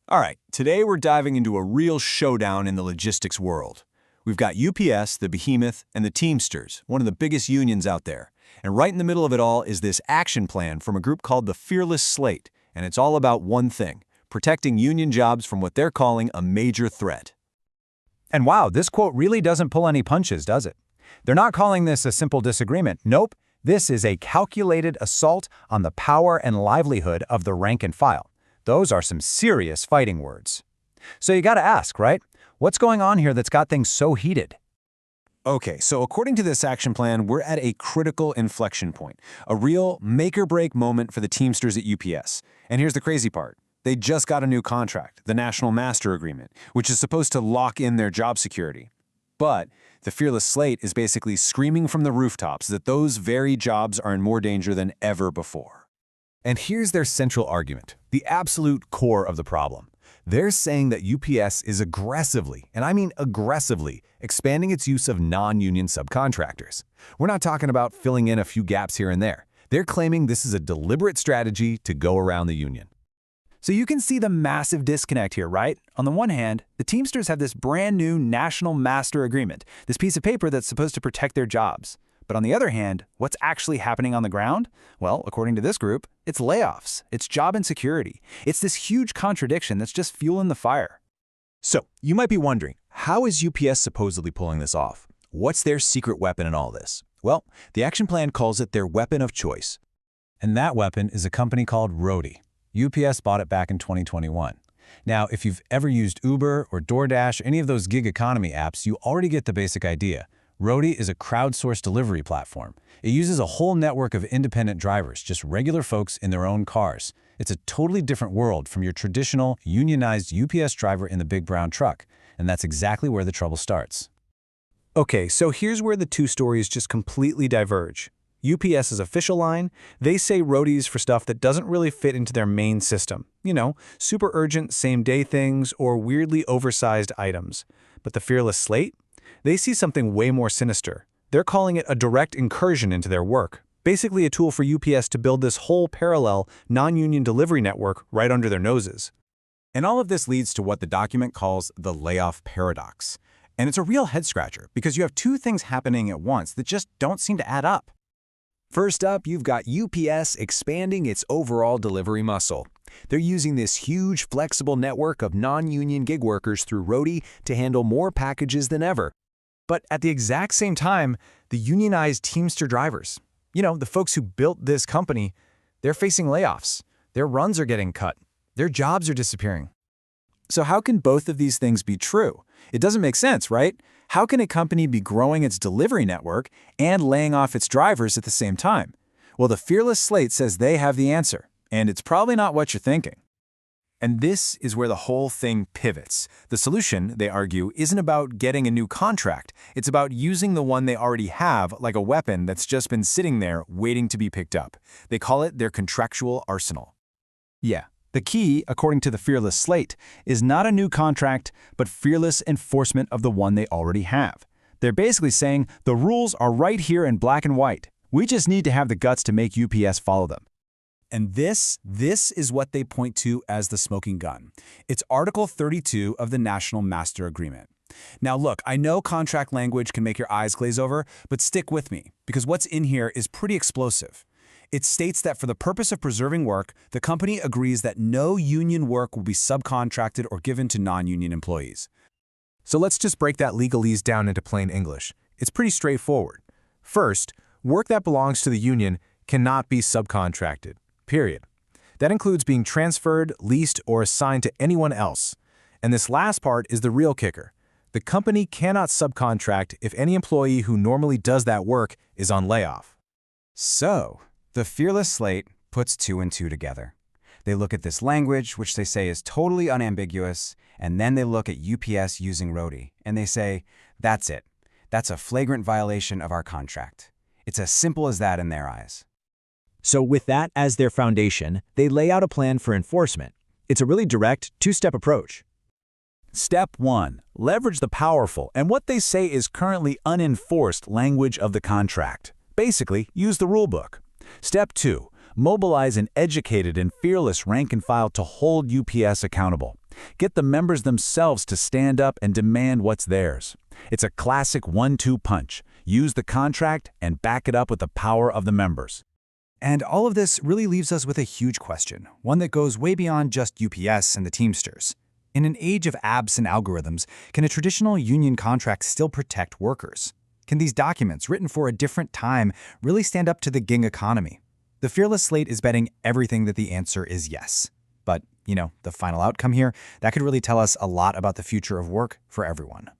All right, today we're diving into a real showdown in the logistics world. We've got UPS, the behemoth, and the Teamsters, one of the biggest unions out there. And right in the middle of it all is this action plan from a group called the Fearless Slate, and it's all about one thing: protecting union jobs from what they're calling a major threat. And wow, this quote really doesn't pull any punches, does it? They're not calling this a simple disagreement. Nope, this is a calculated assault on the power and livelihood of the rank and file. Those are some serious fighting words. So you gotta ask, right? What's going on here that's got things so heated? Okay, so according to this action plan, we're at a critical inflection point, a real make-or-break moment for the Teamsters at UPS. And here's the crazy part. They just got a new contract, the National Master Agreement, which is supposed to lock in their job security. But the Fearless Slate is basically screaming from the rooftops that those very jobs are in more danger than ever before. And here's their central argument, the absolute core of the problem. They're saying that UPS is aggressively, and I mean aggressively, expanding its use of non-union subcontractors. We're not talking about filling in a few gaps here and there. They're claiming this is a deliberate strategy to go around the union. So you can see the massive disconnect here, right? On the one hand, the Teamsters have this brand new National Master Agreement, this piece of paper that's supposed to protect their jobs. But on the other hand, what's actually happening on the ground? Well, according to this group, it's layoffs, it's job insecurity. It's this huge contradiction that's just fueling the fire. So, you might be wondering, how is UPS supposedly pulling this off? What's their secret weapon in all this? Well, the action plan calls it their weapon of choice. And that weapon is a company called Roadie. UPS bought it back in 2021. Now, if you've ever used Uber or DoorDash, any of those gig economy apps, you already get the basic idea. Roadie is a crowdsourced delivery platform. It uses a whole network of independent drivers, just regular folks in their own cars. It's a totally different world from your traditional, unionized UPS driver in the big brown truck. And that's exactly where the trouble starts. Okay, so here's where the two stories just completely diverge. UPS's official line, they say Roadie's for stuff that doesn't really fit into their main system. You know, super urgent same-day things or weirdly oversized items. But the Fearless Slate? They see something way more sinister. They're calling it a direct incursion into their work, basically a tool for UPS to build this whole parallel, non-union delivery network right under their noses. And all of this leads to what the document calls the layoff paradox. And it's a real head-scratcher because you have two things happening at once that just don't seem to add up. First up, you've got UPS expanding its overall delivery muscle. They're using this huge, flexible network of non-union gig workers through Roadie to handle more packages than ever. But at the exact same time, the unionized Teamster drivers, the folks who built this company, they're facing layoffs. Their runs are getting cut. Their jobs are disappearing. So how can both of these things be true? It doesn't make sense, right? How can a company be growing its delivery network and laying off its drivers at the same time? Well, the Fearless Slate says they have the answer, and it's probably not what you're thinking. And this is where the whole thing pivots. The solution, they argue, isn't about getting a new contract. It's about using the one they already have like a weapon that's just been sitting there waiting to be picked up. They call it their contractual arsenal. Yeah, the key, according to the Fearless Slate, is not a new contract, but fearless enforcement of the one they already have. They're basically saying the rules are right here in black and white. We just need to have the guts to make UPS follow them. And this is what they point to as the smoking gun. It's Article 32 of the National Master Agreement. Now look, I know contract language can make your eyes glaze over, but stick with me, because what's in here is pretty explosive. It states that for the purpose of preserving work, the company agrees that no union work will be subcontracted or given to non-union employees. So let's just break that legalese down into plain English. It's pretty straightforward. First, work that belongs to the union cannot be subcontracted. Period. That includes being transferred, leased, or assigned to anyone else. And this last part is the real kicker. The company cannot subcontract if any employee who normally does that work is on layoff. So, the Fearless Slate puts two and two together. They look at this language, which they say is totally unambiguous, and then they look at UPS using Roadie, and they say, that's it. That's a flagrant violation of our contract. It's as simple as that in their eyes. So with that as their foundation, they lay out a plan for enforcement. It's a really direct, two-step approach. Step 1. Leverage the powerful and what they say is currently unenforced language of the contract. Basically, use the rulebook. Step 2. Mobilize an educated and fearless rank and file to hold UPS accountable. Get the members themselves to stand up and demand what's theirs. It's a classic 1-2 punch. Use the contract and back it up with the power of the members. And all of this really leaves us with a huge question, one that goes way beyond just UPS and the Teamsters. In an age of apps and algorithms, can a traditional union contract still protect workers? Can these documents, written for a different time, really stand up to the gig economy? The Fearless Slate is betting everything that the answer is yes. But, the final outcome here, that could really tell us a lot about the future of work for everyone.